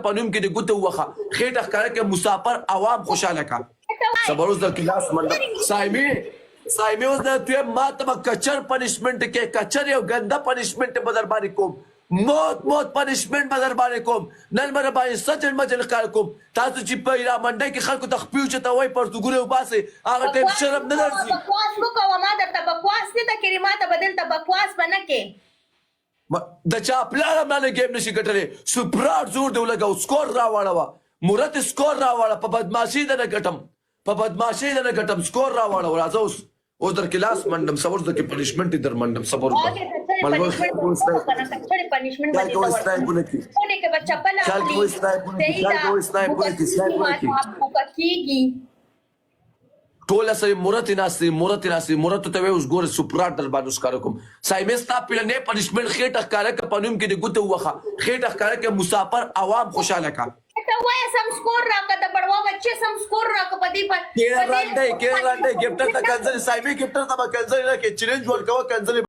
پنوم کې د ګوتو وخه خېټه ښکاره کې مسافر عوام خوشاله کا صبر اوس د کلاس منډه سایمي اوس د توی ما ته به کچر پنشمنټ کې کچر یو ګنده پنشمنټ به در باندې کوم موت پنشمنٹ به در باندې کوم نن به باندې سجن مجل ښکار کوم تاسو چې په را منډه کې خلکو ته خپیو چې ته وایي پرتګونه وباسئ هغه ټایم شرم نه درځي بکواس مه کوه ما درته بکواس نه ده کړې ما ته به دلته بکواس به نه کې د چا پلار هم نه ګیم نشي ګټلی سپراټ زور دې ولګو سکور راواړوه مرت سکور راواړه په بدماشي ده نه ګټم سکور راواړوه راځه اوس در کلاس منډم صبر د کې پنشمنټ در منډم صبر ټول سره مرت ناسي مرت ته وې اوس ګور سپراټ در باندې ښکاره کوم سایمې ستا پلنې پنشمنټ خېټه ښکاره که پنوم کې د ګوتو وخه خېټه ښکاره کې مسافر عوام خوشاله کا ته وایه سم سکور راکړه د بړوا بچې سم سکور راکړه په دې کېړه رانډی ګفټر ته کنځلې سایمې ګفټر ته به کنځلې نه کې چیلنج ورکوه کنځلې